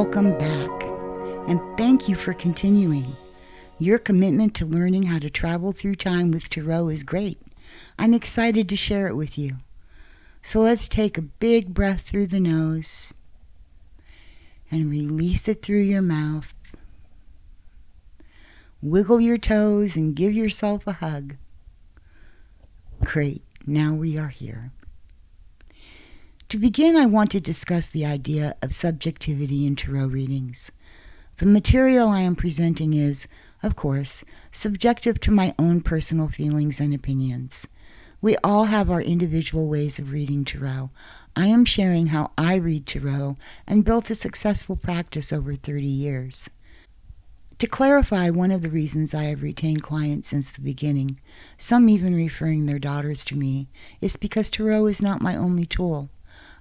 Welcome back, and thank you for continuing. Your commitment to learning how to travel through time with Tarot is great. I'm excited to share it with you. So let's take a big breath through the nose and release it through your mouth. Wiggle your toes and give yourself a hug. Great, now we are here. To begin, I want to discuss the idea of subjectivity in tarot readings. The material I am presenting is, of course, subjective to my own personal feelings and opinions. We all have our individual ways of reading tarot. I am sharing how I read tarot and built a successful practice over 30 years. To clarify, one of the reasons I have retained clients since the beginning, some even referring their daughters to me, is because tarot is not my only tool.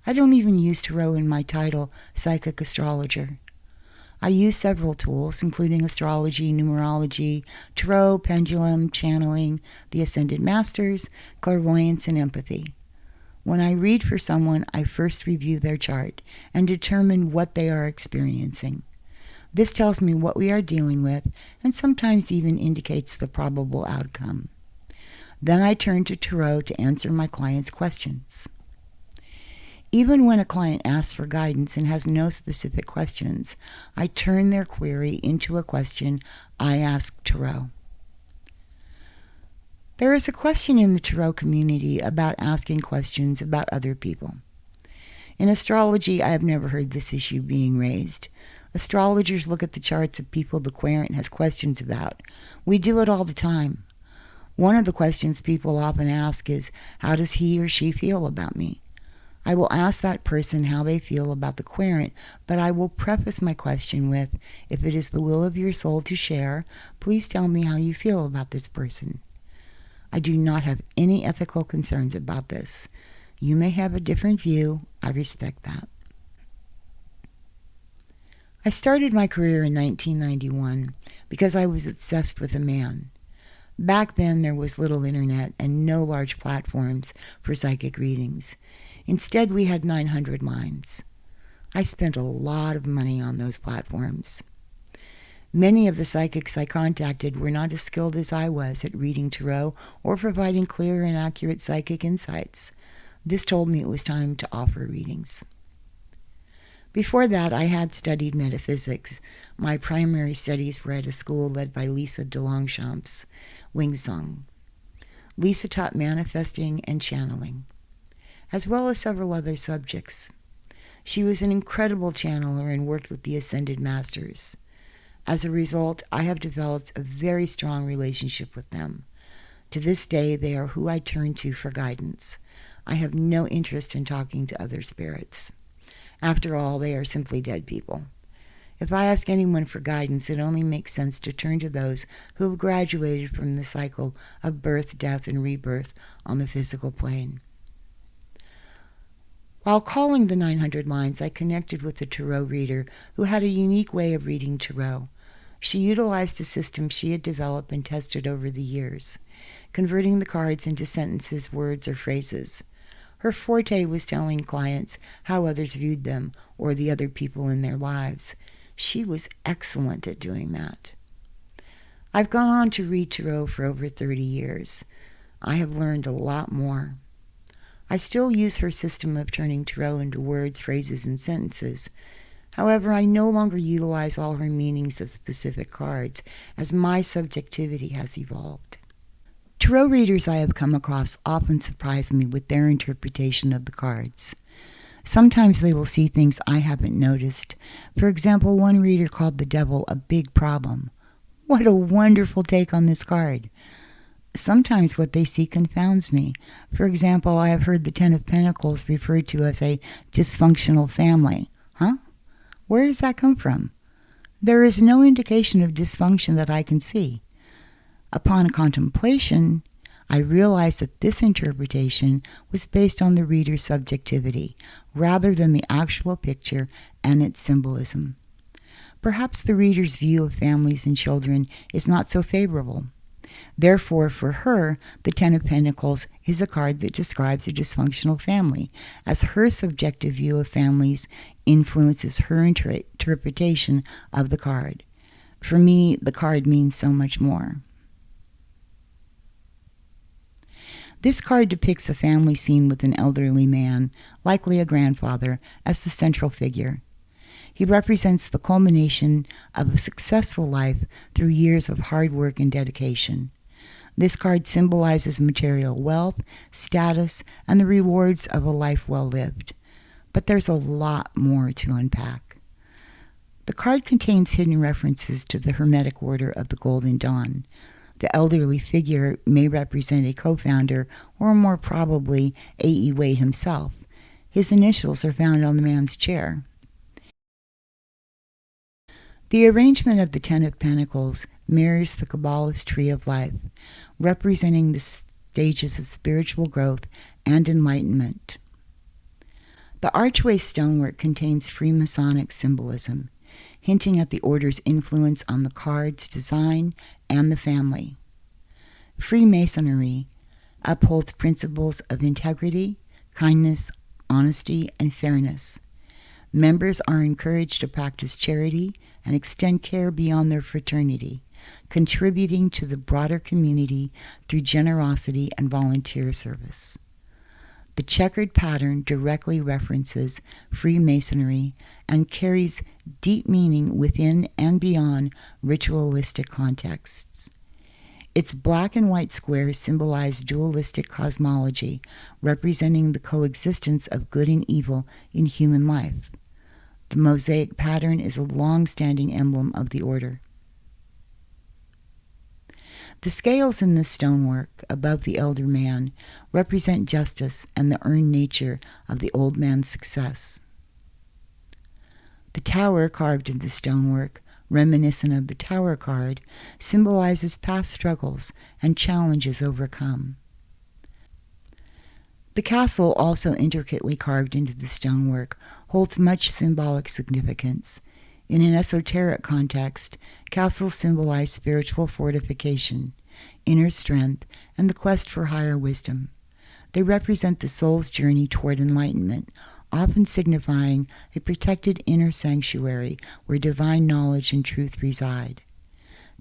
I don't even use tarot in my title, Psychic Astrologer. I use several tools, including astrology, numerology, tarot, pendulum, channeling, the Ascended Masters, clairvoyance, and empathy. When I read for someone, I first review their chart and determine what they are experiencing. This tells me what we are dealing with and sometimes even indicates the probable outcome. Then I turn to tarot to answer my client's questions. Even when a client asks for guidance and has no specific questions, I turn their query into a question I ask tarot. There is a question in the tarot community about asking questions about other people. In astrology, I have never heard this issue being raised. Astrologers look at the charts of people the querent has questions about. We do it all the time. One of the questions people often ask is, how does he or she feel about me? I will ask that person how they feel about the querent, but I will preface my question with, if it is the will of your soul to share, please tell me how you feel about this person. I do not have any ethical concerns about this. You may have a different view. I respect that. I started my career in 1991 because I was obsessed with a man. Back then, there was little internet and no large platforms for psychic readings. Instead, we had 900 lines. I spent a lot of money on those platforms. Many of the psychics I contacted were not as skilled as I was at reading tarot or providing clear and accurate psychic insights. This told me it was time to offer readings. Before that, I had studied metaphysics. My primary studies were at a school led by Lisa de Longchamps, Wing Sung. Lisa taught manifesting and channeling, as well as several other subjects. She was an incredible channeler and worked with the Ascended Masters. As a result, I have developed a very strong relationship with them. To this day, they are who I turn to for guidance. I have no interest in talking to other spirits. After all, they are simply dead people. If I ask anyone for guidance, it only makes sense to turn to those who have graduated from the cycle of birth, death, and rebirth on the physical plane. While calling the 900 lines, I connected with a tarot reader who had a unique way of reading tarot. She utilized a system she had developed and tested over the years, converting the cards into sentences, words, or phrases. Her forte was telling clients how others viewed them or the other people in their lives. She was excellent at doing that. I've gone on to read tarot for over 30 years. I have learned a lot more. I still use her system of turning tarot into words, phrases, and sentences. However, I no longer utilize all her meanings of specific cards, as my subjectivity has evolved. Tarot readers I have come across often surprise me with their interpretation of the cards. Sometimes they will see things I haven't noticed. For example, one reader called the devil a big problem. What a wonderful take on this card. Sometimes what they see confounds me. For example, I have heard the Ten of Pentacles referred to as a dysfunctional family. Huh? Where does that come from? There is no indication of dysfunction that I can see. Upon contemplation, I realized that this interpretation was based on the reader's subjectivity, rather than the actual picture and its symbolism. Perhaps the reader's view of families and children is not so favorable. Therefore, for her, the Ten of Pentacles is a card that describes a dysfunctional family, as her subjective view of families influences her interpretation of the card. For me, the card means so much more. This card depicts a family scene with an elderly man, likely a grandfather, as the central figure. He represents the culmination of a successful life through years of hard work and dedication. This card symbolizes material wealth, status, and the rewards of a life well lived. But there's a lot more to unpack. The card contains hidden references to the Hermetic Order of the Golden Dawn. The elderly figure may represent a co-founder or more probably A.E. Waite himself. His initials are found on the man's chair. The arrangement of the Ten of Pentacles mirrors the Kabbalist tree of life, representing the stages of spiritual growth and enlightenment. The archway stonework contains Freemasonic symbolism, hinting at the order's influence on the card's design and the family. Freemasonry upholds principles of integrity, kindness, honesty, and fairness. Members are encouraged to practice charity and extend care beyond their fraternity, contributing to the broader community through generosity and volunteer service. The checkered pattern directly references Freemasonry and carries deep meaning within and beyond ritualistic contexts. Its black and white squares symbolize dualistic cosmology, representing the coexistence of good and evil in human life. The mosaic pattern is a long-standing emblem of the order. The scales in this stonework above the elder man represent justice and the earned nature of the old man's success. The tower carved in the stonework, reminiscent of the Tower card, symbolizes past struggles and challenges overcome. The castle, also intricately carved into the stonework, holds much symbolic significance. In an esoteric context, castles symbolize spiritual fortification, inner strength, and the quest for higher wisdom. They represent the soul's journey toward enlightenment, often signifying a protected inner sanctuary where divine knowledge and truth reside.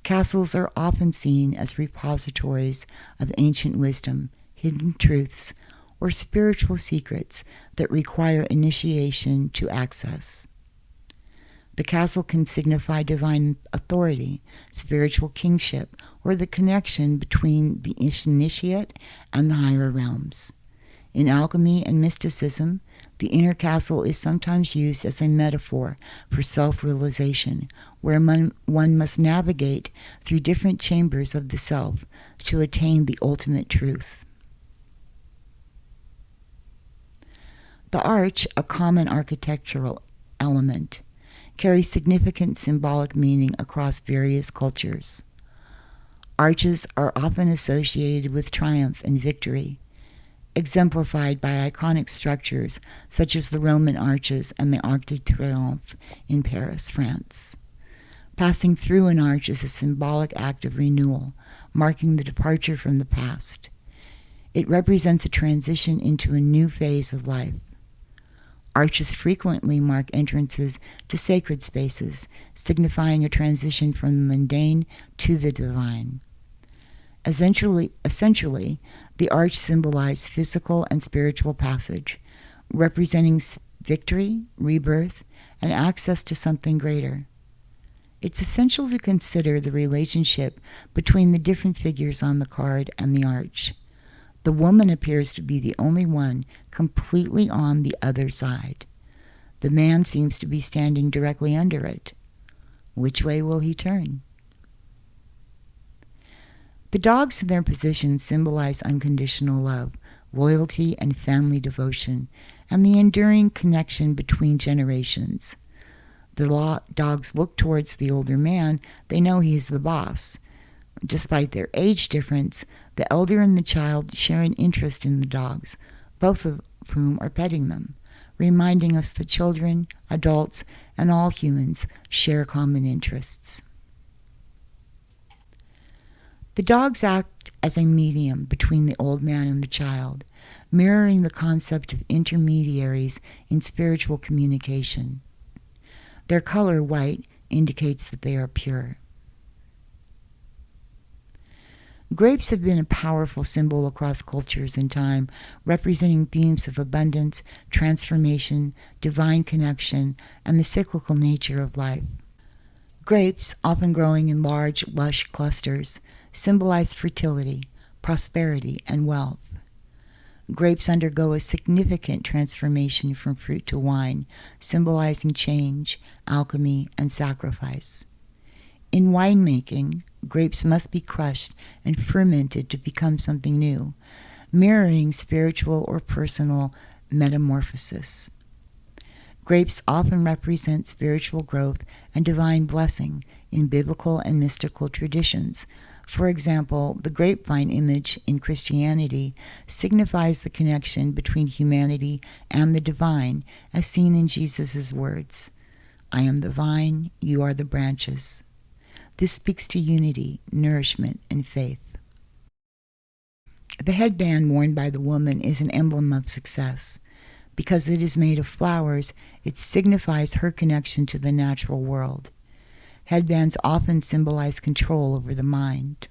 Castles are often seen as repositories of ancient wisdom, hidden truths, or spiritual secrets that require initiation to access. The castle can signify divine authority, spiritual kingship, or the connection between the initiate and the higher realms. In alchemy and mysticism, the inner castle is sometimes used as a metaphor for self-realization, where one must navigate through different chambers of the self to attain the ultimate truth. The arch, a common architectural element, carries significant symbolic meaning across various cultures. Arches are often associated with triumph and victory, exemplified by iconic structures such as the Roman arches and the Arc de Triomphe in Paris, France. Passing through an arch is a symbolic act of renewal, marking the departure from the past. It represents a transition into a new phase of life. Arches frequently mark entrances to sacred spaces, signifying a transition from the mundane to the divine. Essentially, the arch symbolizes physical and spiritual passage, representing victory, rebirth, and access to something greater. It's essential to consider the relationship between the different figures on the card and the arch. The woman appears to be the only one completely on the other side. The man seems to be standing directly under it. Which way will he turn? The dogs in their position symbolize unconditional love, loyalty, and family devotion, and the enduring connection between generations. The dogs look towards the older man. They know he is the boss. Despite their age difference, the elder and the child share an interest in the dogs, both of whom are petting them, reminding us that children, adults, and all humans share common interests. The dogs act as a medium between the old man and the child, mirroring the concept of intermediaries in spiritual communication. Their color, white, indicates that they are pure. Grapes have been a powerful symbol across cultures and time, representing themes of abundance, transformation, divine connection, and the cyclical nature of life. Grapes, often growing in large, lush clusters, symbolize fertility, prosperity, and wealth. Grapes undergo a significant transformation from fruit to wine, symbolizing change, alchemy, and sacrifice. In winemaking, grapes must be crushed and fermented to become something new, mirroring spiritual or personal metamorphosis. Grapes often represent spiritual growth and divine blessing in biblical and mystical traditions. For example, the grapevine image in Christianity signifies the connection between humanity and the divine, as seen in Jesus' words, "I am the vine, you are the branches." This speaks to unity, nourishment, and faith. The headband worn by the woman is an emblem of success. Because it is made of flowers, it signifies her connection to the natural world. Headbands often symbolize control over the mind.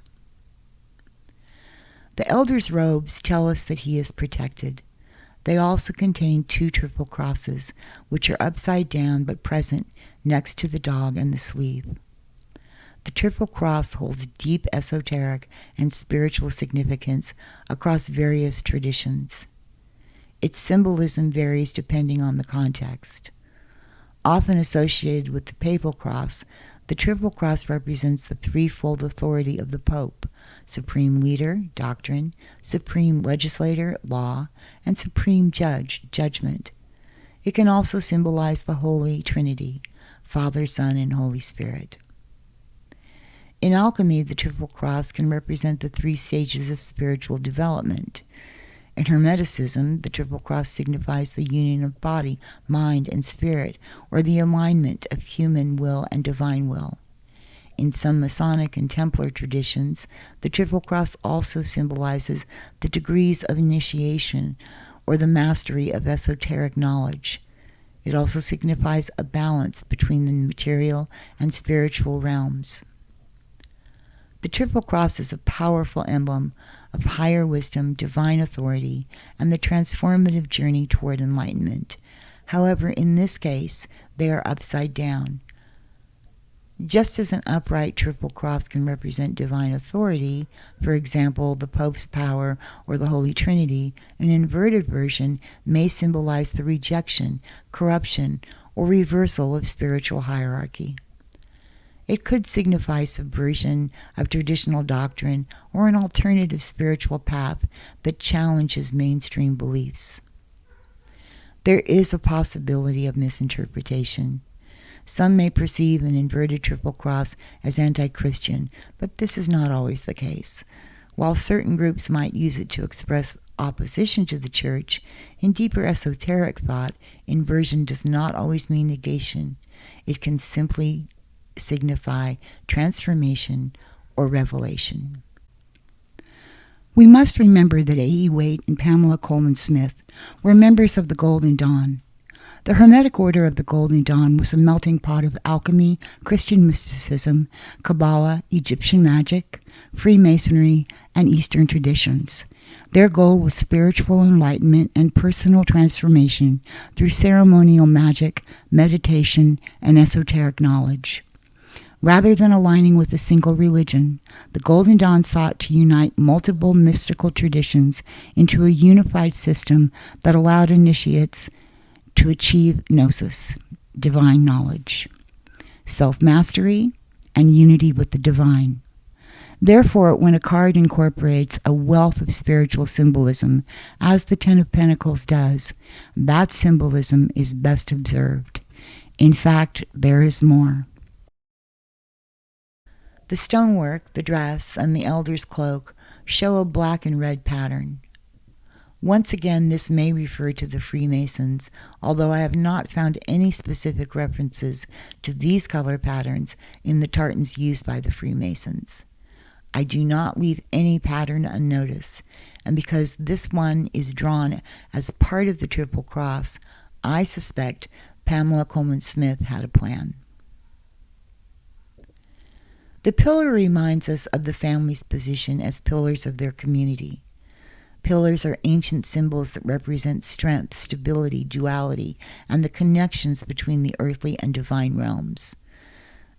The elder's robes tell us that he is protected. They also contain 2 triple crosses, which are upside down but present next to the dog and the sleeve. The Triple Cross holds deep esoteric and spiritual significance across various traditions. Its symbolism varies depending on the context. Often associated with the Papal Cross, the Triple Cross represents the threefold authority of the Pope: Supreme Leader, doctrine; Supreme Legislator, law; and Supreme Judge, judgment. It can also symbolize the Holy Trinity, Father, Son, and Holy Spirit. In alchemy, the Triple Cross can represent the 3 stages of spiritual development. In Hermeticism, the Triple Cross signifies the union of body, mind, and spirit, or the alignment of human will and divine will. In some Masonic and Templar traditions, the Triple Cross also symbolizes the degrees of initiation, or the mastery of esoteric knowledge. It also signifies a balance between the material and spiritual realms. The Triple Cross is a powerful emblem of higher wisdom, divine authority, and the transformative journey toward enlightenment. However, in this case, they are upside down. Just as an upright Triple Cross can represent divine authority, for example, the Pope's power or the Holy Trinity, an inverted version may symbolize the rejection, corruption, or reversal of spiritual hierarchy. It could signify subversion of traditional doctrine or an alternative spiritual path that challenges mainstream beliefs. There is a possibility of misinterpretation. Some may perceive an inverted Triple Cross as anti-Christian, but this is not always the case. While certain groups might use it to express opposition to the Church, in deeper esoteric thought, inversion does not always mean negation. It can simply signify transformation or revelation. We must remember that A.E. Waite and Pamela Colman Smith were members of the Golden Dawn. The Hermetic Order of the Golden Dawn was a melting pot of alchemy, Christian mysticism, Kabbalah, Egyptian magic, Freemasonry, and Eastern traditions. Their goal was spiritual enlightenment and personal transformation through ceremonial magic, meditation, and esoteric knowledge. Rather than aligning with a single religion, the Golden Dawn sought to unite multiple mystical traditions into a unified system that allowed initiates to achieve gnosis, divine knowledge, self-mastery, and unity with the divine. Therefore, when a card incorporates a wealth of spiritual symbolism, as the Ten of Pentacles does, that symbolism is best observed. In fact, there is more. The stonework, the dress, and the elder's cloak show a black and red pattern. Once again, this may refer to the Freemasons, although I have not found any specific references to these color patterns in the tartans used by the Freemasons. I do not leave any pattern unnoticed, and because this one is drawn as part of the Triple Cross, I suspect Pamela Coleman Smith had a plan. The pillar reminds us of the family's position as pillars of their community. Pillars are ancient symbols that represent strength, stability, duality, and the connections between the earthly and divine realms.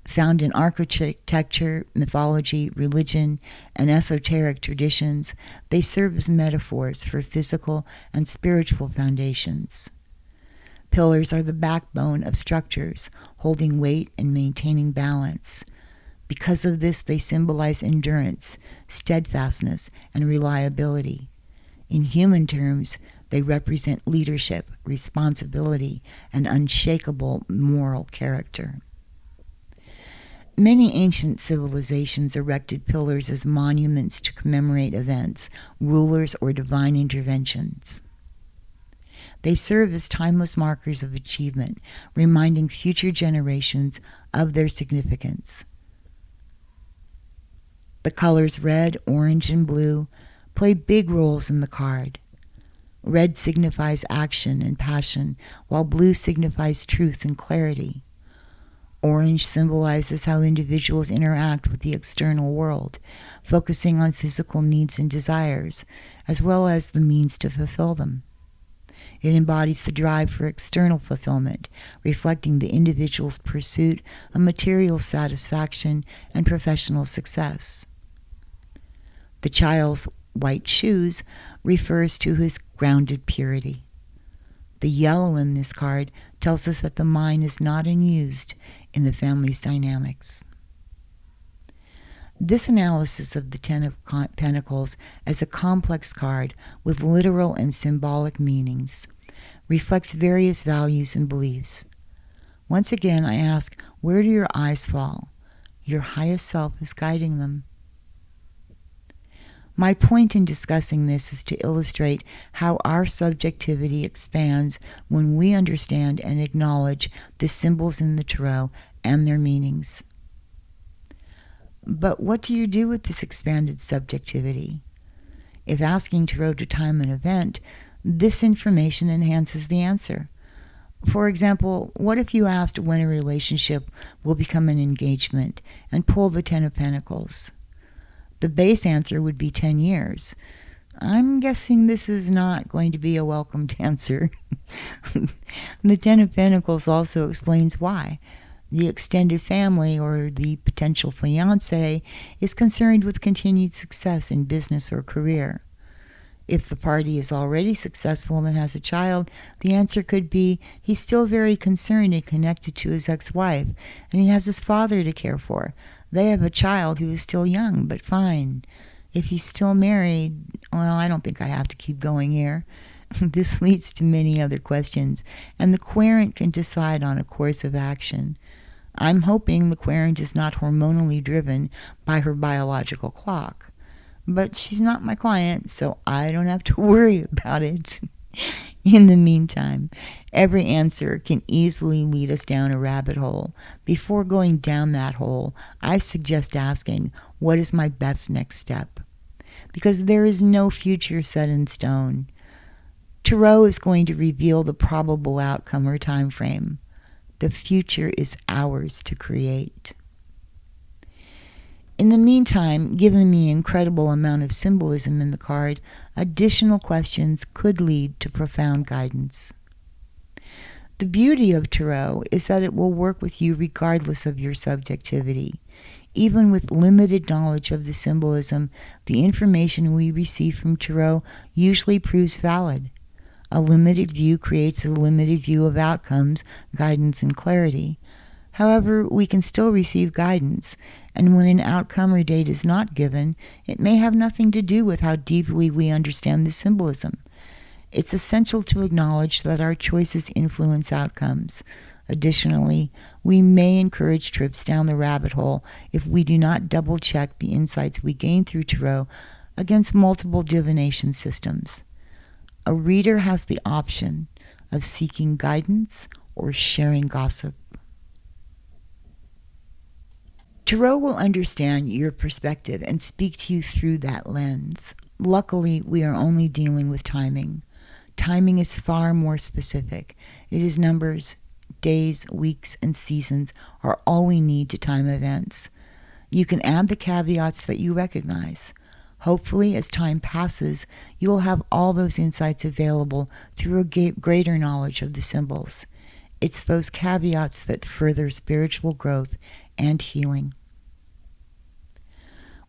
Found in architecture, mythology, religion, and esoteric traditions, they serve as metaphors for physical and spiritual foundations. Pillars are the backbone of structures, holding weight and maintaining balance. Because of this, they symbolize endurance, steadfastness, and reliability. In human terms, they represent leadership, responsibility, and unshakable moral character. Many ancient civilizations erected pillars as monuments to commemorate events, rulers, or divine interventions. They serve as timeless markers of achievement, reminding future generations of their significance. The colors red, orange, and blue play big roles in the card. Red signifies action and passion, while blue signifies truth and clarity. Orange symbolizes how individuals interact with the external world, focusing on physical needs and desires, as well as the means to fulfill them. It embodies the drive for external fulfillment, reflecting the individual's pursuit of material satisfaction and professional success. The child's white shoes refers to his grounded purity. The yellow in this card tells us that the mind is not unused in the family's dynamics. This analysis of the Ten of Pentacles as a complex card with literal and symbolic meanings reflects various values and beliefs. Once again, I ask, where do your eyes fall? Your highest self is guiding them. My point in discussing this is to illustrate how our subjectivity expands when we understand and acknowledge the symbols in the tarot and their meanings. But what do you do with this expanded subjectivity? If asking tarot to time an event, this information enhances the answer. For example, what if you asked when a relationship will become an engagement and pull the Ten of Pentacles? The base answer would be 10 years. I'm guessing this is not going to be a welcomed answer. The Ten of Pentacles also explains why. The extended family or the potential fiancé is concerned with continued success in business or career. If the party is already successful and has a child, the answer could be he's still very concerned and connected to his ex-wife, and he has his father to care for. They have a child who is still young, but fine. If he's still married, well, I don't think I have to keep going here. This leads to many other questions, and the querent can decide on a course of action. I'm hoping the querent is not hormonally driven by her biological clock. But she's not my client, so I don't have to worry about it. In the meantime, every answer can easily lead us down a rabbit hole. Before going down that hole, I suggest asking, what is my best next step? Because there is no future set in stone. Tarot is going to reveal the probable outcome or time frame. The future is ours to create. In the meantime, given the incredible amount of symbolism in the card, additional questions could lead to profound guidance. The beauty of tarot is that it will work with you regardless of your subjectivity. Even with limited knowledge of the symbolism, the information we receive from tarot usually proves valid. A limited view creates a limited view of outcomes, guidance, and clarity. However, we can still receive guidance, and when an outcome or date is not given, it may have nothing to do with how deeply we understand the symbolism. It's essential to acknowledge that our choices influence outcomes. Additionally, we may encourage trips down the rabbit hole if we do not double-check the insights we gain through tarot against multiple divination systems. A reader has the option of seeking guidance or sharing gossip. Tarot will understand your perspective and speak to you through that lens. Luckily, we are only dealing with timing. Timing is far more specific. It is numbers, days, weeks, and seasons are all we need to time events. You can add the caveats that you recognize. Hopefully, as time passes, you will have all those insights available through a greater knowledge of the symbols. It's those caveats that further spiritual growth and healing.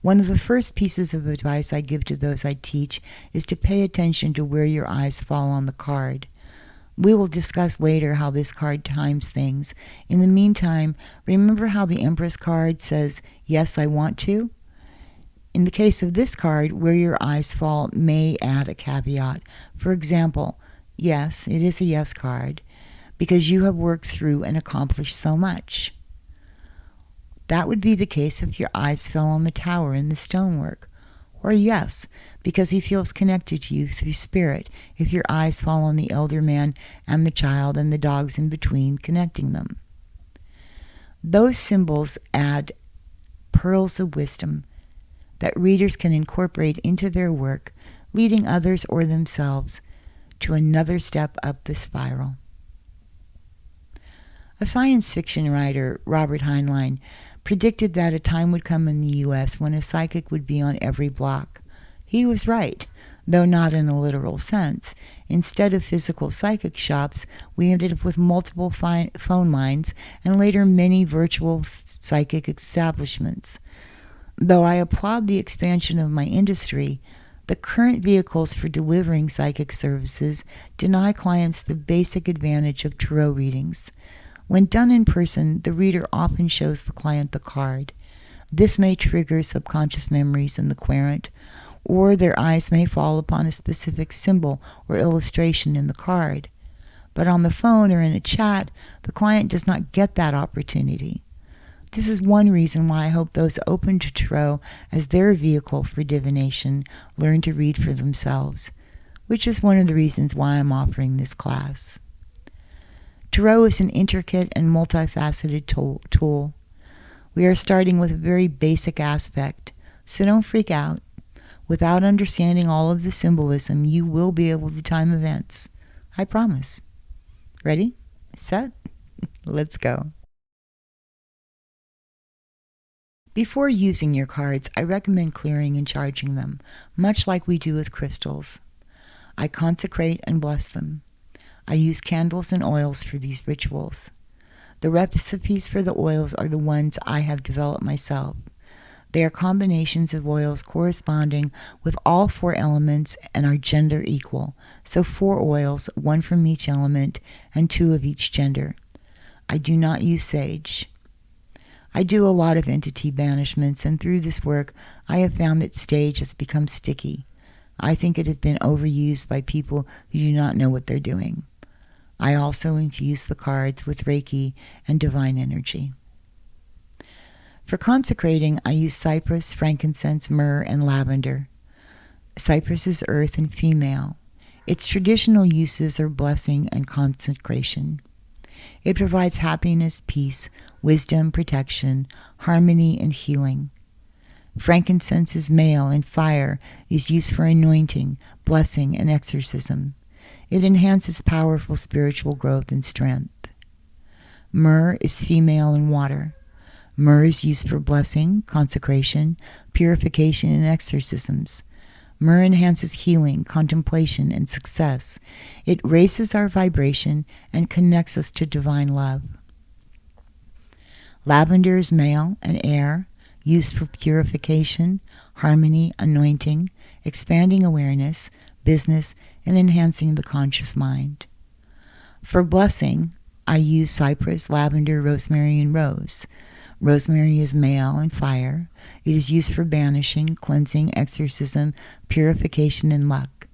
One of the first pieces of advice I give to those I teach is to pay attention to where your eyes fall on the card. We will discuss later how this card times things. In the meantime, remember how the Empress card says, "Yes, I want to"? In the case of this card, where your eyes fall may add a caveat. For example, yes, it is a yes card, because you have worked through and accomplished so much. That would be the case if your eyes fell on the tower in the stonework. Or yes, because he feels connected to you through spirit, if your eyes fall on the elder man and the child and the dogs in between, connecting them. Those symbols add pearls of wisdom that readers can incorporate into their work, leading others or themselves to another step up the spiral. A science fiction writer, Robert Heinlein, predicted that a time would come in the U.S. when a psychic would be on every block. He was right, though not in a literal sense. Instead of physical psychic shops, we ended up with multiple phone lines and later many virtual psychic establishments. Though I applaud the expansion of my industry, the current vehicles for delivering psychic services deny clients the basic advantage of tarot readings. When done in person, the reader often shows the client the card. This may trigger subconscious memories in the querent, or their eyes may fall upon a specific symbol or illustration in the card. But on the phone or in a chat, the client does not get that opportunity. This is one reason why I hope those open to tarot as their vehicle for divination learn to read for themselves, which is one of the reasons why I'm offering this class. Tarot is an intricate and multifaceted tool. We are starting with a very basic aspect, so don't freak out. Without understanding all of the symbolism, you will be able to time events. I promise. Ready? Set? Let's go. Before using your cards, I recommend clearing and charging them, much like we do with crystals. I consecrate and bless them. I use candles and oils for these rituals. The recipes for the oils are the ones I have developed myself. They are combinations of oils corresponding with all 4 elements and are gender equal, so 4 oils, 1 from each element and 2 of each gender. I do not use sage. I do a lot of entity banishments, and through this work I have found that sage has become sticky. I think it has been overused by people who do not know what they're doing. I also infuse the cards with Reiki and divine energy. For consecrating, I use cypress, frankincense, myrrh, and lavender. Cypress is earth and female. Its traditional uses are blessing and consecration. It provides happiness, peace, wisdom, protection, harmony, and healing. Frankincense is male, and fire is used for anointing, blessing, and exorcism. It enhances powerful spiritual growth and strength. Myrrh is female and water. Myrrh is used for blessing, consecration, purification, and exorcisms. Myrrh enhances healing, contemplation, and success. It raises our vibration and connects us to divine love. Lavender is male and air, used for purification, harmony, anointing, expanding awareness, business, and enhancing the conscious mind. For blessing, I use cypress, lavender, rosemary, and rose. Rosemary is male and fire. It is used for banishing, cleansing, exorcism, purification, and luck.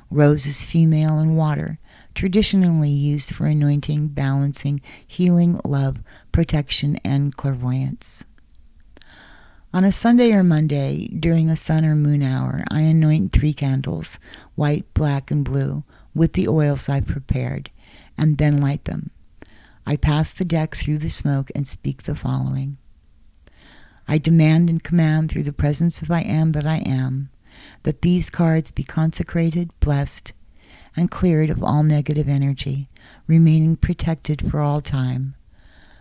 Rose is female and water, traditionally used for anointing, balancing, healing, love, protection, and clairvoyance. On a Sunday or Monday, during a sun or moon hour, I anoint 3 candles, white, black, and blue, with the oils I've prepared, and then light them. I pass the deck through the smoke and speak the following. I demand and command through the presence of I am that these cards be consecrated, blessed, and cleared of all negative energy, remaining protected for all time.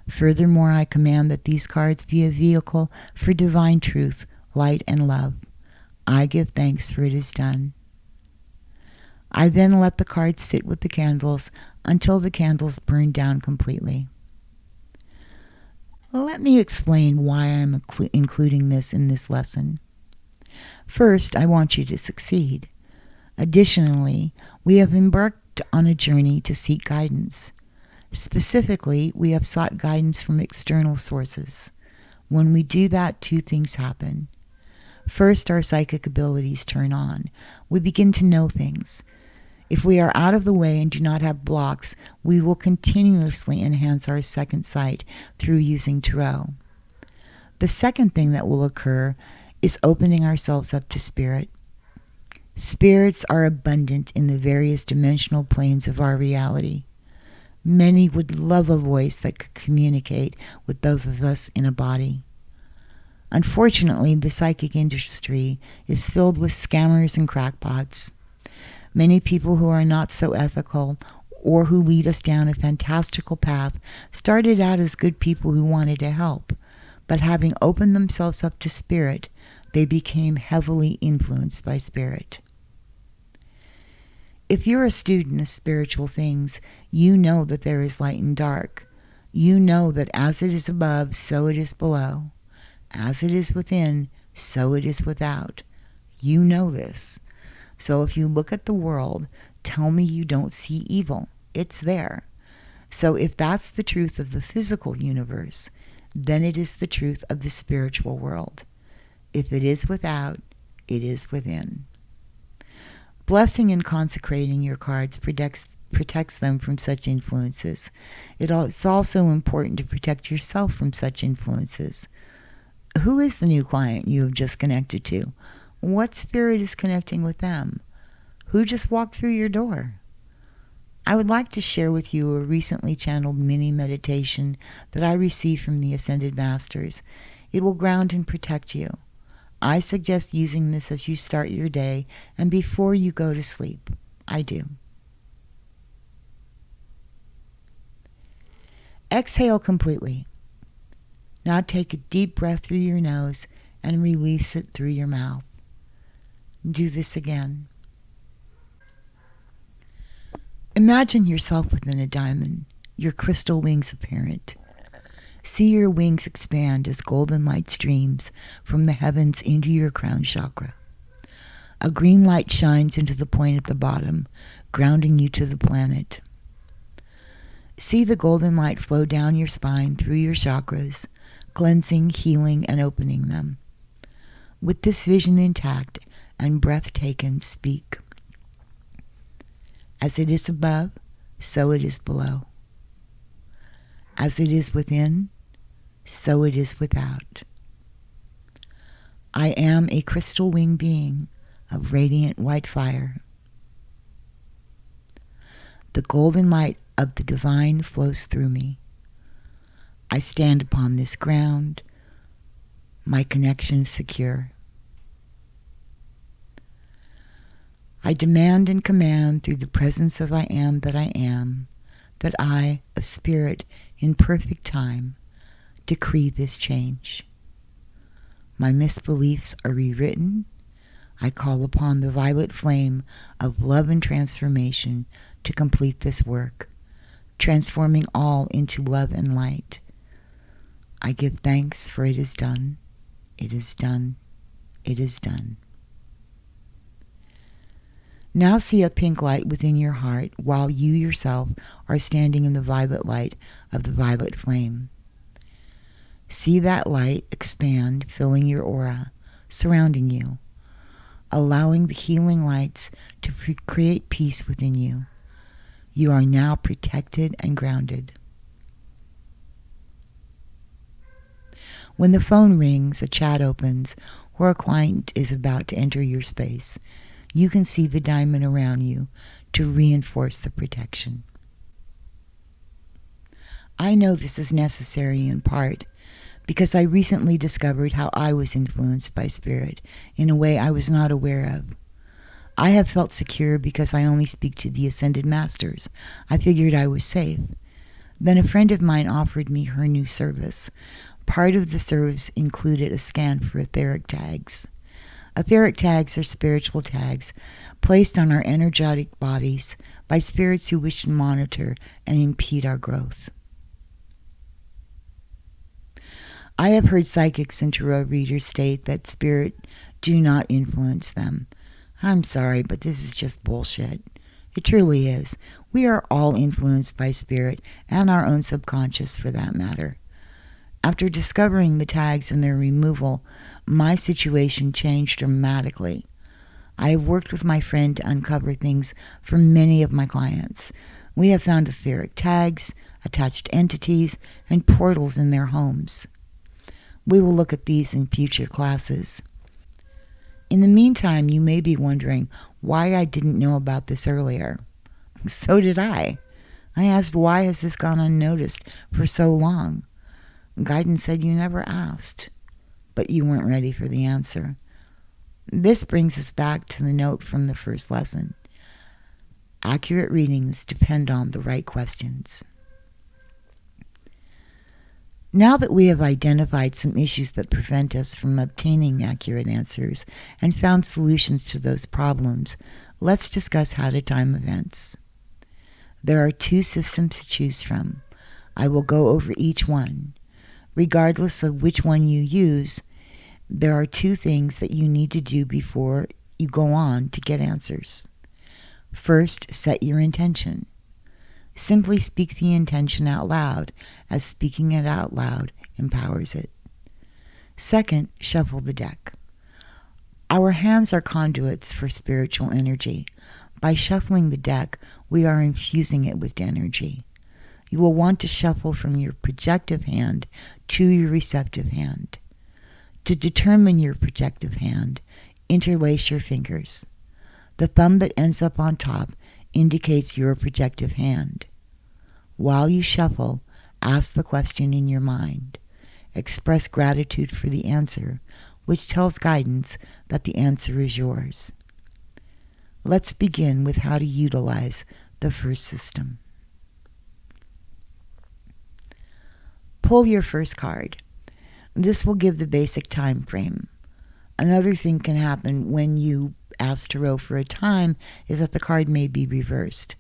Furthermore, I command that these cards be a vehicle for divine truth, light, and love. I give thanks, for it is done. I then let the cards sit with the candles until the candles burn down completely. Let me explain why I'm including this in this lesson. First, I want you to succeed. Additionally, we have embarked on a journey to seek guidance. Specifically, we have sought guidance from external sources. When we do that, two things happen. First, our psychic abilities turn on. We begin to know things. If we are out of the way and do not have blocks, we will continuously enhance our second sight through using tarot. The second thing that will occur is opening ourselves up to spirit. Spirits are abundant in the various dimensional planes of our reality. Many would love a voice that could communicate with those of us in a body. Unfortunately, the psychic industry is filled with scammers and crackpots. Many people who are not so ethical or who lead us down a fantastical path started out as good people who wanted to help, but having opened themselves up to spirit, they became heavily influenced by spirit. If you're a student of spiritual things, you know that there is light and dark. You know that as it is above, so it is below. As it is within, so it is without. You know this. So if you look at the world, tell me you don't see evil. It's there. So if that's the truth of the physical universe, then it is the truth of the spiritual world. If it is without, it is within. Blessing and consecrating your cards protects them from such influences. It's also important to protect yourself from such influences. Who is the new client you have just connected to? What spirit is connecting with them? Who just walked through your door? I would like to share with you a recently channeled mini meditation that I received from the Ascended Masters. It will ground and protect you. I suggest using this as you start your day and before you go to sleep. I do. Exhale completely. Now take a deep breath through your nose and release it through your mouth. Do this again. Imagine yourself within a diamond, your crystal wings apparent. See your wings expand as golden light streams from the heavens into your crown chakra. A green light shines into the point at the bottom, grounding you to the planet. See the golden light flow down your spine through your chakras, cleansing, healing, and opening them. With this vision intact and breath taken, speak. As it is above, so it is below. As it is within, so it is without. I am a crystal winged being of radiant white fire. The golden light of the divine flows through me. I stand upon this ground, my connection secure. I demand and command through the presence of I am, that I, a spirit in perfect time, decree this change. My misbeliefs are rewritten. I call upon the violet flame of love and transformation to complete this work, transforming all into love and light. I give thanks, for it is done. It is done. It is done. Now see a pink light within your heart while you yourself are standing in the violet light of the violet flame. See that light expand, filling your aura, surrounding you, allowing the healing lights to create peace within you. You are now protected and grounded. When the phone rings, a chat opens, or a client is about to enter your space, you can see the diamond around you to reinforce the protection. I know this is necessary in part because I recently discovered how I was influenced by spirit in a way I was not aware of. I have felt secure because I only speak to the ascended masters. I figured I was safe. Then a friend of mine offered me her new service. Part of the service included a scan for etheric tags. Etheric tags are spiritual tags placed on our energetic bodies by spirits who wish to monitor and impede our growth. I have heard psychics and tarot readers state that spirit do not influence them. I'm sorry, but this is just bullshit. It truly is. We are all influenced by spirit and our own subconscious for that matter. After discovering the tags and their removal, my situation changed dramatically. I have worked with my friend to uncover things for many of my clients. We have found etheric tags, attached entities, and portals in their homes. We will look at these in future classes. In the meantime, you may be wondering why I didn't know about this earlier. So did I. I asked, why has this gone unnoticed for so long? Guidance said you never asked, but you weren't ready for the answer. This brings us back to the note from the first lesson. Accurate readings depend on the right questions. Now that we have identified some issues that prevent us from obtaining accurate answers and found solutions to those problems, let's discuss how to time events. There are 2 systems to choose from. I will go over each one. Regardless of which one you use, there are 2 things that you need to do before you go on to get answers. First, set your intention. Simply speak the intention out loud, as speaking it out loud empowers it. Second, shuffle the deck. Our hands are conduits for spiritual energy. By shuffling the deck, we are infusing it with energy. You will want to shuffle from your projective hand to your receptive hand. To determine your projective hand, interlace your fingers. The thumb that ends up on top indicates your projective hand. While you shuffle, ask the question in your mind. Express gratitude for the answer, which tells guidance that the answer is yours. Let's begin with how to utilize the first system. Pull your first card. This will give the basic time frame. Another thing can happen when you ask Tarot for a time is that the card may be reversed.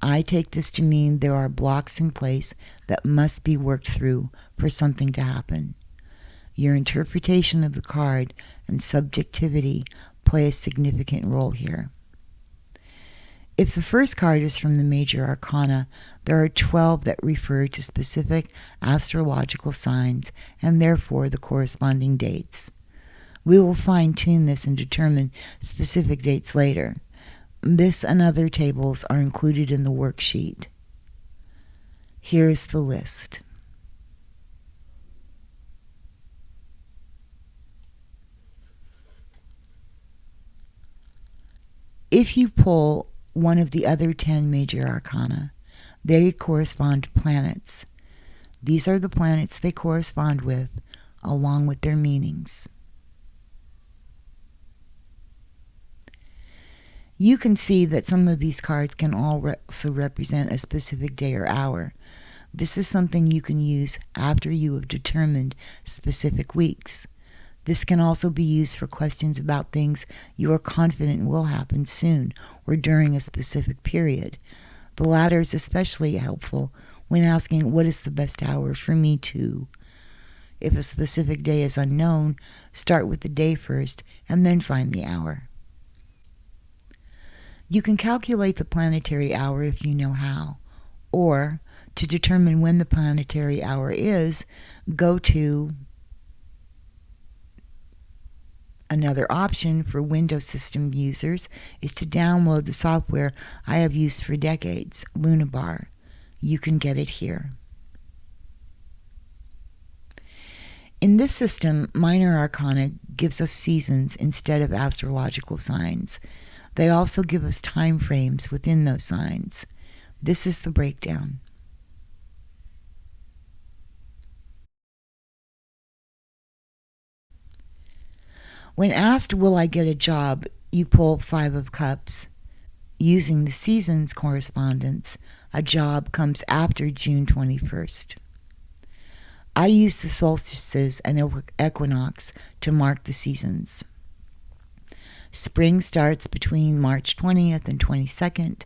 I take this to mean there are blocks in place that must be worked through for something to happen. Your interpretation of the card and subjectivity play a significant role here. If the first card is from the major arcana, there are 12 that refer to specific astrological signs and therefore the corresponding dates. We will fine-tune this and determine specific dates later. This and other tables are included in the worksheet. Here is the list. If you pull one of the other 10 major arcana, they correspond to planets. These are the planets they correspond with, along with their meanings. You can see that some of these cards can also represent a specific day or hour. This is something you can use after you have determined specific weeks. This can also be used for questions about things you are confident will happen soon or during a specific period. The latter is especially helpful when asking, what is the best hour for me to? If a specific day is unknown, start with the day first and then find the hour. You can calculate the planetary hour if you know how, or to determine when the planetary hour is, go to another option for Windows system users is to download the software I have used for decades, Lunabar. You can get it here. In this system, minor arcana gives us seasons instead of astrological signs. They also give us time frames within those signs. This is the breakdown. When asked, will I get a job, you pull 5 of Cups. Using the seasons correspondence, a job comes after June 21st. I use the solstices and equinox to mark the seasons. Spring starts between March 20th and 22nd.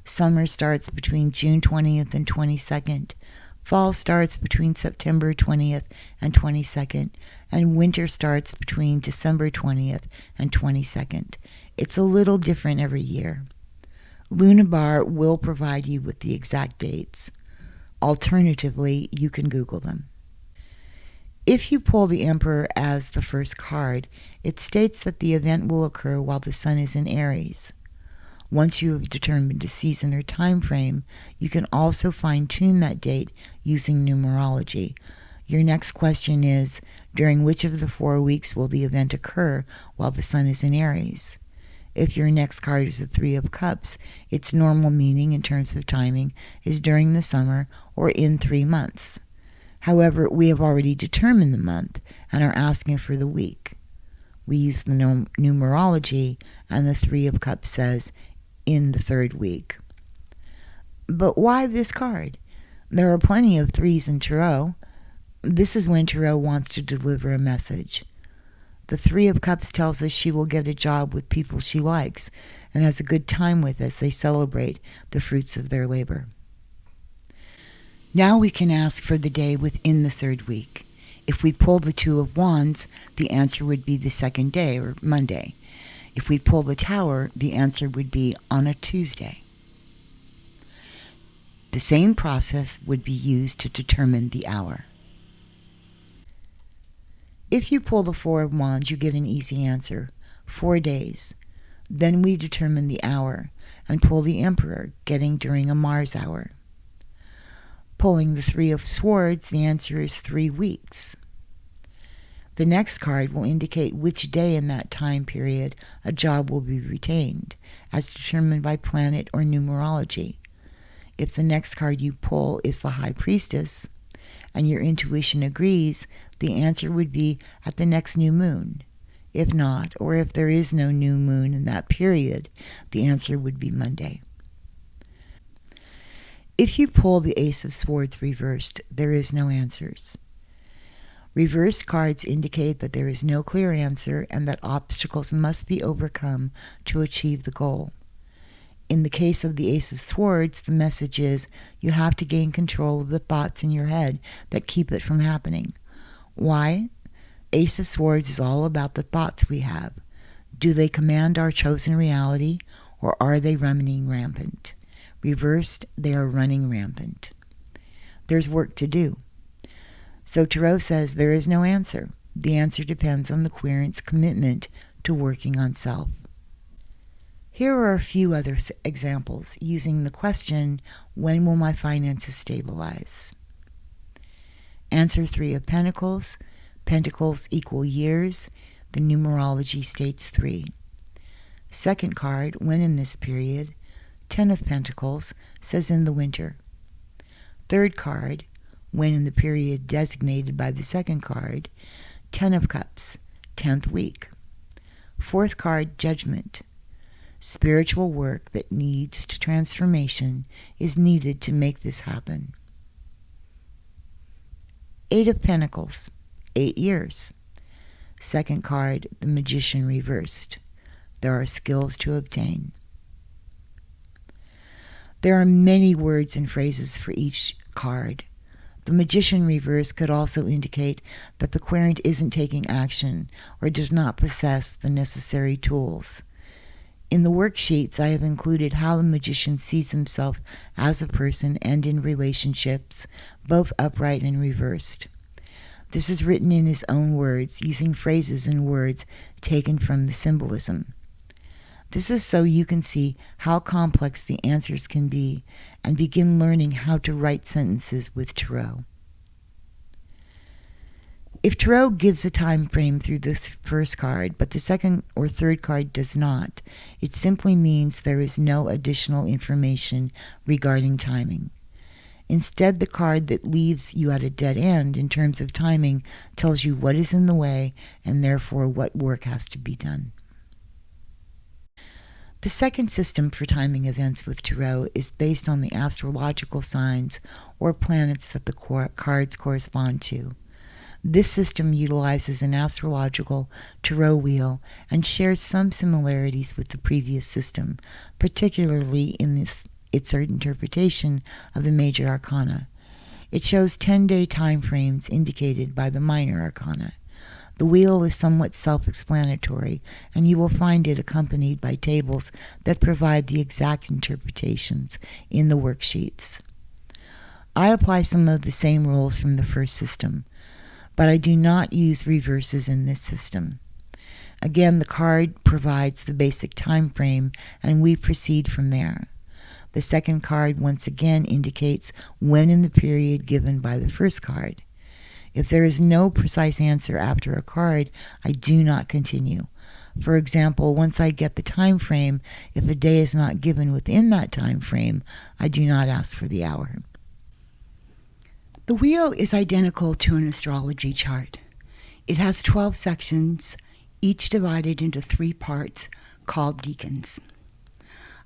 Summer starts between June 20th and 22nd. Fall starts between September 20th and 22nd. And winter starts between December 20th and 22nd. It's a little different every year. Lunabar will provide you with the exact dates. Alternatively, you can Google them. If you pull the Emperor as the first card, it states that the event will occur while the sun is in Aries. Once you have determined a season or time frame, you can also fine-tune that date using numerology. Your next question is, during which of the 4 weeks will the event occur while the sun is in Aries? If your next card is the 3 of Cups, its normal meaning in terms of timing is during the summer or in 3 months. However, we have already determined the month and are asking for the week. We use the numerology, and the 3 of Cups says, in the 3rd week. But why this card? There are plenty of 3s in Tarot. This is when Tarot wants to deliver a message. The 3 of Cups tells us she will get a job with people she likes and has a good time with as they celebrate the fruits of their labor. Now we can ask for the day within the 3rd week. If we pull the 2 of Wands, the answer would be the 2nd day, or Monday. If we pull the Tower, the answer would be on a Tuesday. The same process would be used to determine the hour. If you pull the 4 of Wands, you get an easy answer, 4 days. Then we determine the hour and pull the Emperor, getting during a Mars hour. Pulling the 3 of Swords, the answer is 3 weeks. The next card will indicate which day in that time period a job will be retained, as determined by planet or numerology. If the next card you pull is the High Priestess, and your intuition agrees, the answer would be at the next new moon. If not, or if there is no new moon in that period, the answer would be Monday. If you pull the Ace of Swords reversed, there is no answers. Reversed cards indicate that there is no clear answer and that obstacles must be overcome to achieve the goal. In the case of the Ace of Swords, the message is you have to gain control of the thoughts in your head that keep it from happening. Why? Ace of Swords is all about the thoughts we have. Do they command our chosen reality, or are they running rampant? Reversed, they are running rampant. There's work to do. So Tarot says there is no answer. The answer depends on the querent's commitment to working on self. Here are a few other examples using the question, when will my finances stabilize? Answer 3 of Pentacles. Pentacles equal years. The numerology states 3. Second card, when in this period. 10 of Pentacles says in the winter. Third card, when in the period designated by the second card. 10 of Cups, 10th week. Fourth card, Judgment. Spiritual work that needs to transformation is needed to make this happen. 8 of Pentacles, 8 years. Second card, the Magician reversed. There are skills to obtain. There are many words and phrases for each card. The Magician reverse could also indicate that the querent isn't taking action or does not possess the necessary tools. In the worksheets, I have included how the Magician sees himself as a person and in relationships, both upright and reversed. This is written in his own words, using phrases and words taken from the symbolism. This is so you can see how complex the answers can be and begin learning how to write sentences with Tarot. If Tarot gives a time frame through this first card, but the second or third card does not, it simply means there is no additional information regarding timing. Instead, the card that leaves you at a dead end in terms of timing tells you what is in the way and therefore what work has to be done. The second system for timing events with Tarot is based on the astrological signs or planets that the cards correspond to. This system utilizes an astrological tarot wheel and shares some similarities with the previous system, particularly in its interpretation of the major arcana. It shows 10-day time frames indicated by the minor arcana. The wheel is somewhat self-explanatory, and you will find it accompanied by tables that provide the exact interpretations in the worksheets. I apply some of the same rules from the first system, but I do not use reverses in this system. Again, the card provides the basic time frame, and we proceed from there. The second card once again indicates when in the period given by the first card. If there is no precise answer after a card, I do not continue. For example, once I get the time frame, if a day is not given within that time frame, I do not ask for the hour. The wheel is identical to an astrology chart. It has 12 sections, each divided into 3 parts called decans.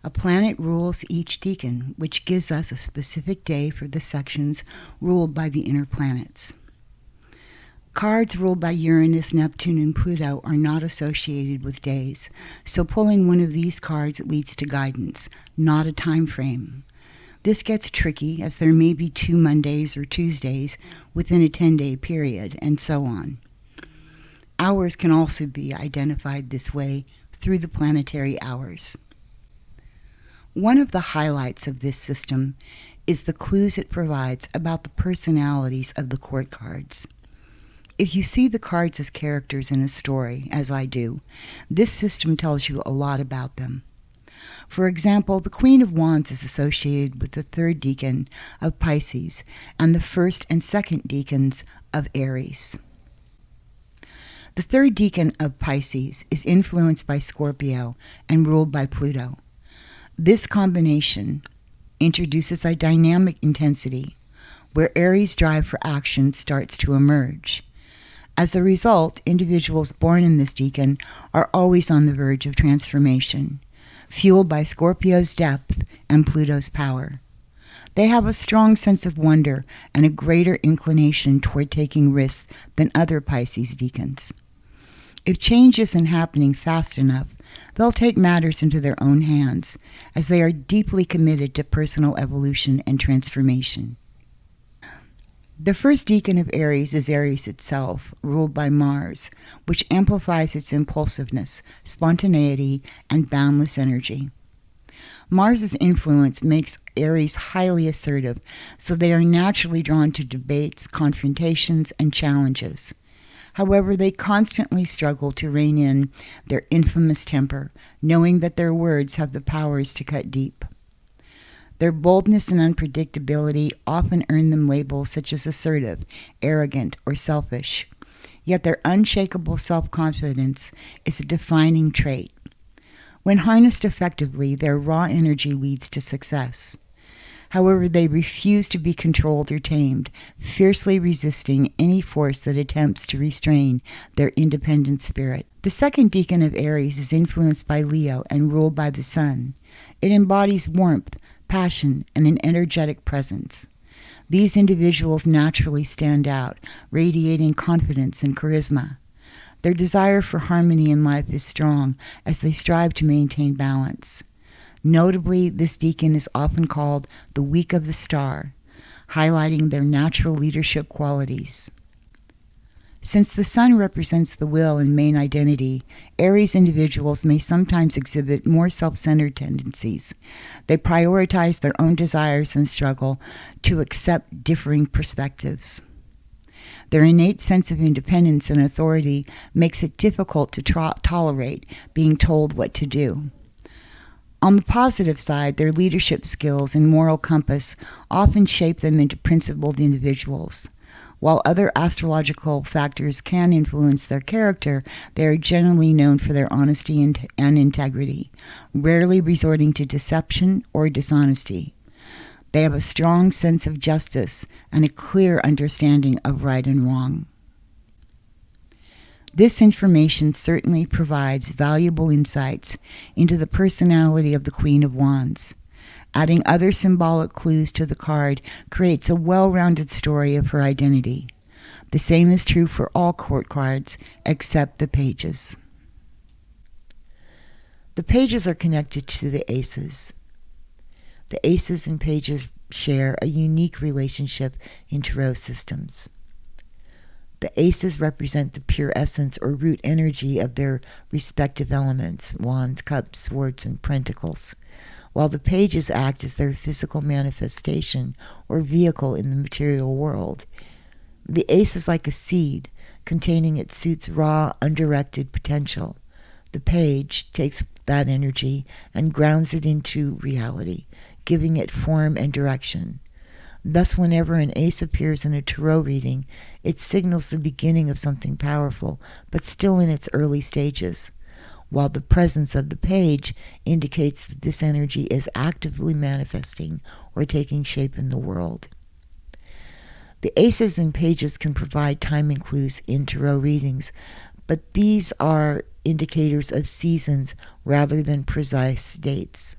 A planet rules each decan, which gives us a specific day for the sections ruled by the inner planets. Cards ruled by Uranus, Neptune, and Pluto are not associated with days, so pulling one of these cards leads to guidance, not a time frame. This gets tricky as there may be 2 Mondays or Tuesdays within a 10-day period, and so on. Hours can also be identified this way through the planetary hours. One of the highlights of this system is the clues it provides about the personalities of the court cards. If you see the cards as characters in a story, as I do, this system tells you a lot about them. For example, the Queen of Wands is associated with the 3rd decan of Pisces and the 1st and 2nd decans of Aries. The 3rd decan of Pisces is influenced by Scorpio and ruled by Pluto. This combination introduces a dynamic intensity where Aries' drive for action starts to emerge. As a result, individuals born in this decan are always on the verge of transformation, fueled by Scorpio's depth and Pluto's power. They have a strong sense of wonder and a greater inclination toward taking risks than other Pisces decans. If change isn't happening fast enough, they'll take matters into their own hands, as they are deeply committed to personal evolution and transformation. The 1st decan of Aries is Aries itself, ruled by Mars, which amplifies its impulsiveness, spontaneity, and boundless energy. Mars's influence makes Aries highly assertive, so they are naturally drawn to debates, confrontations, and challenges. However, they constantly struggle to rein in their infamous temper, knowing that their words have the powers to cut deep. Their boldness and unpredictability often earn them labels such as assertive, arrogant, or selfish. Yet their unshakable self-confidence is a defining trait. When harnessed effectively, their raw energy leads to success. However, they refuse to be controlled or tamed, fiercely resisting any force that attempts to restrain their independent spirit. The 2nd decan of Aries is influenced by Leo and ruled by the Sun. It embodies warmth, passion, and an energetic presence. These individuals naturally stand out, radiating confidence and charisma. Their desire for harmony in life is strong as they strive to maintain balance. Notably, this decan is often called the week of the star, highlighting their natural leadership qualities. Since the Sun represents the will and main identity, Aries individuals may sometimes exhibit more self-centered tendencies. They prioritize their own desires and struggle to accept differing perspectives. Their innate sense of independence and authority makes it difficult to tolerate being told what to do. On the positive side, their leadership skills and moral compass often shape them into principled individuals. While other astrological factors can influence their character, they are generally known for their honesty and integrity, rarely resorting to deception or dishonesty. They have a strong sense of justice and a clear understanding of right and wrong. This information certainly provides valuable insights into the personality of the Queen of Wands. Adding other symbolic clues to the card creates a well-rounded story of her identity. The same is true for all court cards except the pages. The pages are connected to the aces. The aces and pages share a unique relationship in tarot systems. The aces represent the pure essence or root energy of their respective elements, wands, cups, swords, and pentacles, while the pages act as their physical manifestation or vehicle in the material world. The ace is like a seed containing its suit's raw, undirected potential. The page takes that energy and grounds it into reality, giving it form and direction. Thus, whenever an ace appears in a tarot reading, it signals the beginning of something powerful, but still in its early stages, while the presence of the page indicates that this energy is actively manifesting or taking shape in the world. The aces and pages can provide timing clues in tarot readings, but these are indicators of seasons rather than precise dates.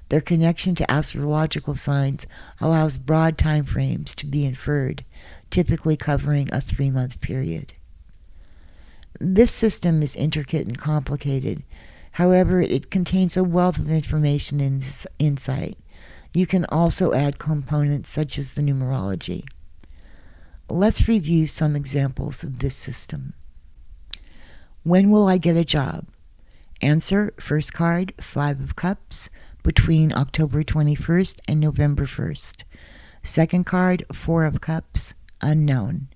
Their connection to astrological signs allows broad time frames to be inferred, typically covering a 3-month period. This system is intricate and complicated. However, it contains a wealth of information and insight. You can also add components such as the numerology. Let's review some examples of this system. When will I get a job? Answer, first card, 5 of Cups, between October 21st and November 1st. Second card, 4 of Cups, unknown.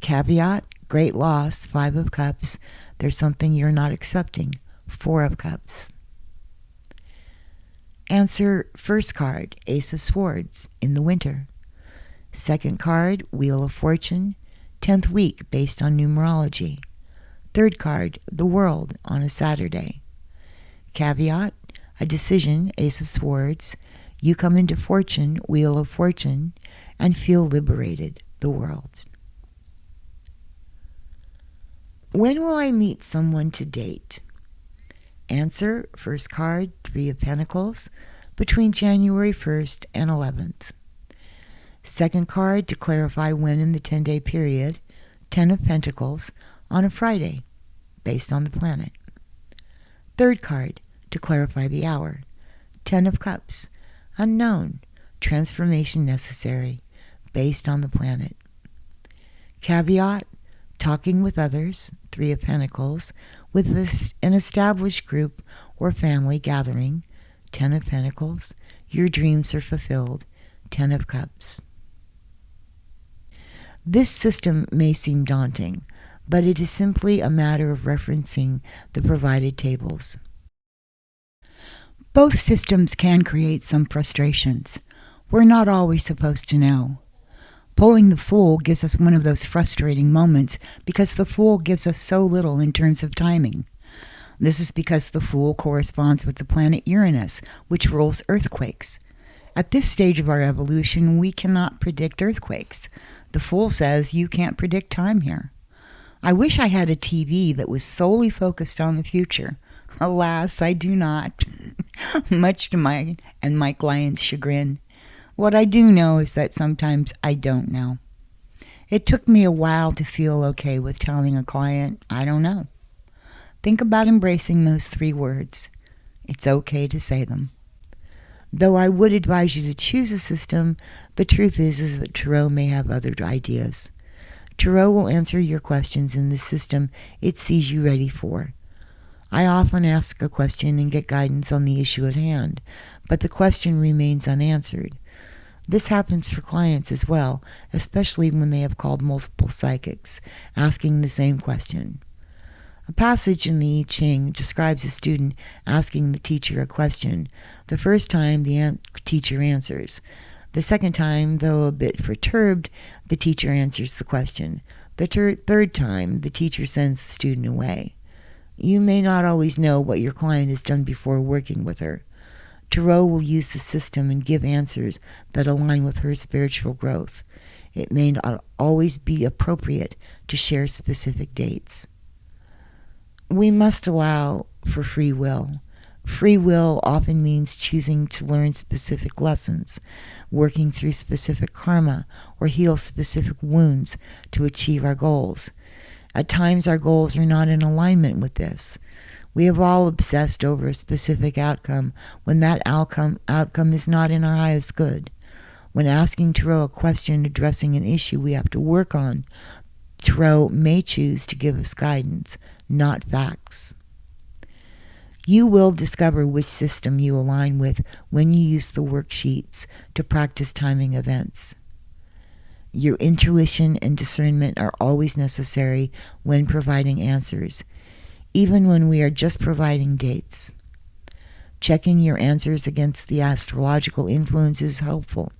Caveat, great loss, 5 of Cups. There's something you're not accepting, 4 of Cups. Answer, first card, Ace of Swords, in the winter. Second card, Wheel of Fortune, 10th week based on numerology. Third card, the World, on a Saturday. Caveat, a decision, Ace of Swords. You come into fortune, Wheel of Fortune, and feel liberated, the World. When will I meet someone to date? Answer, first card, 3 of Pentacles, between January 1st and 11th. Second card, to clarify when in the 10-day period, 10 of Pentacles, on a Friday, based on the planet. Third card, to clarify the hour, 10 of Cups, unknown, transformation necessary, based on the planet. Caveat, talking with others, 3 of Pentacles, with an established group or family gathering, 10 of Pentacles, your dreams are fulfilled, 10 of Cups. This system may seem daunting, but it is simply a matter of referencing the provided tables. Both systems can create some frustrations. We're not always supposed to know. Pulling the Fool gives us one of those frustrating moments because the Fool gives us so little in terms of timing. This is because the Fool corresponds with the planet Uranus, which rules earthquakes. At this stage of our evolution, we cannot predict earthquakes. The Fool says you can't predict time here. I wish I had a TV that was solely focused on the future. Alas, I do not, much to my and my client's chagrin. What I do know is that sometimes I don't know. It took me a while to feel okay with telling a client, I don't know. Think about embracing those 3 words. It's okay to say them. Though I would advise you to choose a system, the truth is that Tarot may have other ideas. Tarot will answer your questions in the system it sees you ready for. I often ask a question and get guidance on the issue at hand, but the question remains unanswered. This happens for clients as well, especially when they have called multiple psychics, asking the same question. A passage in the I Ching describes a student asking the teacher a question. The first time, the teacher answers. The second time, though a bit perturbed, the teacher answers the question. The third time, the teacher sends the student away. You may not always know what your client has done before working with her. Tarot will use the system and give answers that align with her spiritual growth. It may not always be appropriate to share specific dates. We must allow for free will. Free will often means choosing to learn specific lessons, working through specific karma, or heal specific wounds to achieve our goals. At times, our goals are not in alignment with this. We have all obsessed over a specific outcome when that outcome is not in our highest good. When asking Tarot a question addressing an issue we have to work on, Tarot may choose to give us guidance, not facts. You will discover which system you align with when you use the worksheets to practice timing events. Your intuition and discernment are always necessary when providing answers, even when we are just providing dates. Checking your answers against the astrological influence is helpful.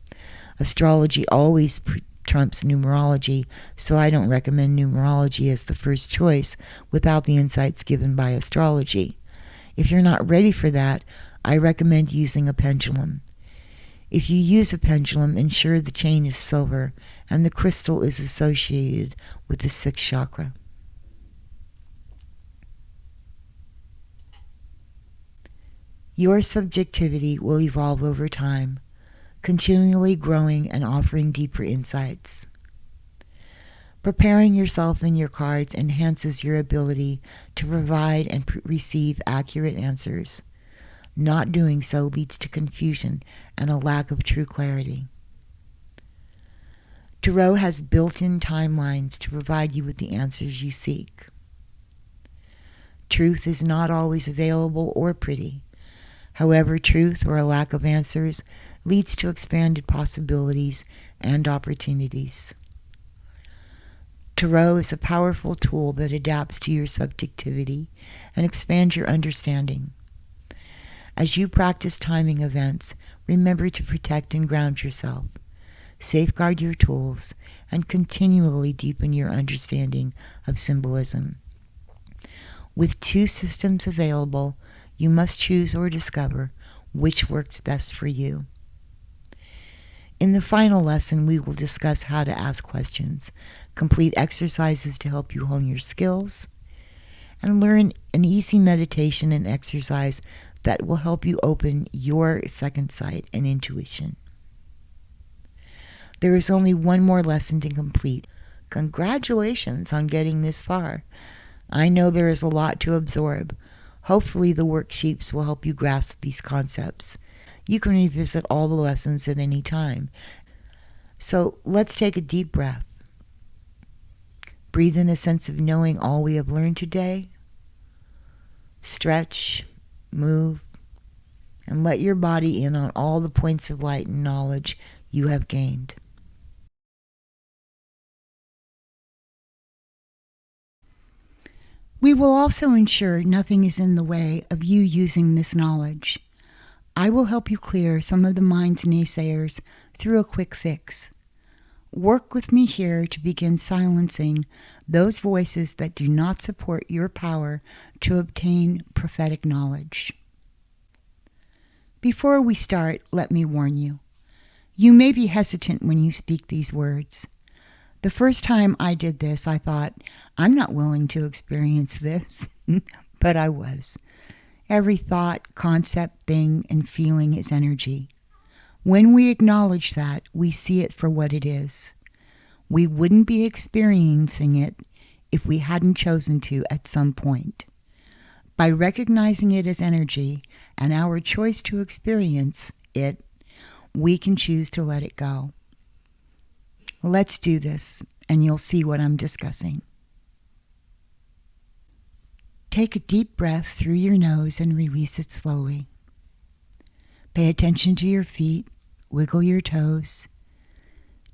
Astrology always trumps numerology, so I don't recommend numerology as the first choice without the insights given by astrology. If you're not ready for that, I recommend using a pendulum. If you use a pendulum, ensure the chain is silver and the crystal is associated with the sixth chakra. Your subjectivity will evolve over time, continually growing and offering deeper insights. Preparing yourself and your cards enhances your ability to provide and receive accurate answers. Not doing so leads to confusion and a lack of true clarity. Tarot has built-in timelines to provide you with the answers you seek. Truth is not always available or pretty. However, truth or a lack of answers leads to expanded possibilities and opportunities. Tarot is a powerful tool that adapts to your subjectivity and expands your understanding. As you practice timing events, remember to protect and ground yourself, safeguard your tools, and continually deepen your understanding of symbolism. With two systems available, you must choose or discover which works best for you. In the final lesson, we will discuss how to ask questions, complete exercises to help you hone your skills, and learn an easy meditation and exercise that will help you open your second sight and intuition. There is only one more lesson to complete. Congratulations on getting this far. I know there is a lot to absorb. Hopefully the worksheets will help you grasp these concepts. You can revisit all the lessons at any time. So let's take a deep breath. Breathe in a sense of knowing all we have learned today. Stretch, move, and let your body in on all the points of light and knowledge you have gained. We will also ensure nothing is in the way of you using this knowledge. I will help you clear some of the mind's naysayers through a quick fix. Work with me here to begin silencing those voices that do not support your power to obtain prophetic knowledge. Before we start, let me warn you. You may be hesitant when you speak these words. The first time I did this, I thought, I'm not willing to experience this, but I was. Every thought, concept, thing, and feeling is energy. When we acknowledge that, we see it for what it is. We wouldn't be experiencing it if we hadn't chosen to at some point. By recognizing it as energy and our choice to experience it, we can choose to let it go. Let's do this, and you'll see what I'm discussing. Take a deep breath through your nose and release it slowly. Pay attention to your feet, wiggle your toes.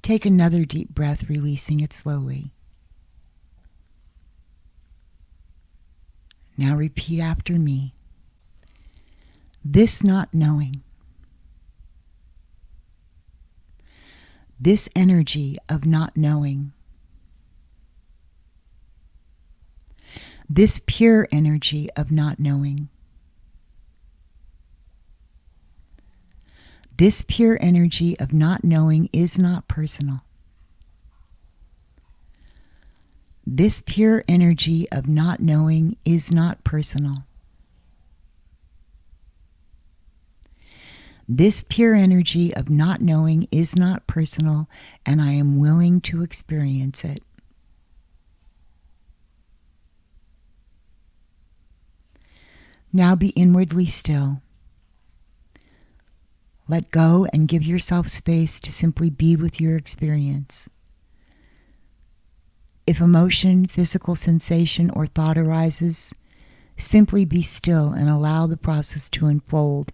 Take another deep breath, releasing it slowly. Now repeat after me. This not knowing. This energy of not knowing. This pure energy of not knowing. This pure energy of not knowing is not personal. This pure energy of not knowing is not personal. This pure energy of not knowing is not personal, and I am willing to experience it. Now be inwardly still. Let go and give yourself space to simply be with your experience. If emotion, physical sensation, or thought arises, simply be still and allow the process to unfold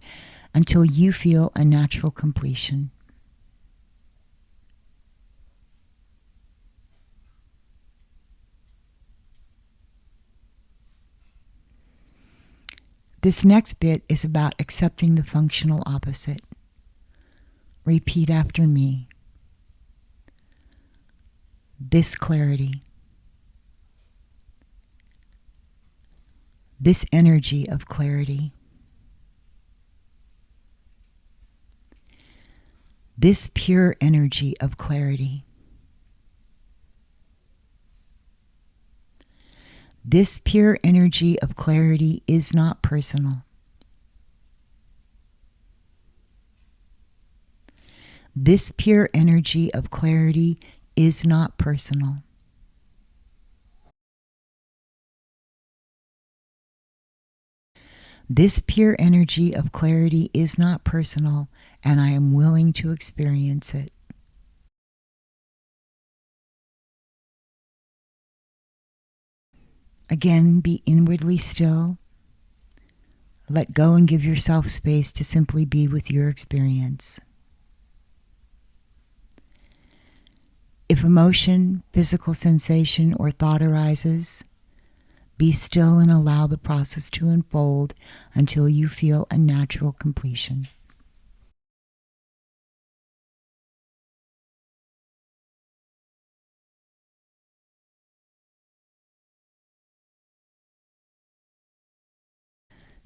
until you feel a natural completion. This next bit is about accepting the functional opposite. Repeat after me. This clarity. This energy of clarity. This pure energy of clarity. This pure energy of clarity is not personal. This pure energy of clarity is not personal. This pure energy of clarity is not personal, and I am willing to experience it. Again, be inwardly still. Let go and give yourself space to simply be with your experience. If emotion, physical sensation, or thought arises, be still and allow the process to unfold until you feel a natural completion.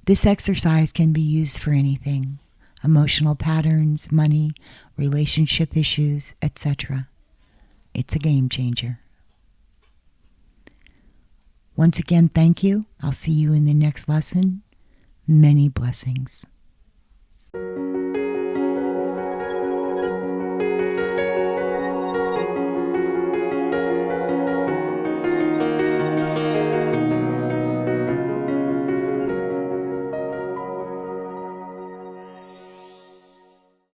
This exercise can be used for anything: emotional patterns, money, relationship issues, etc. It's a game changer. Once again, thank you. I'll see you in the next lesson. Many blessings.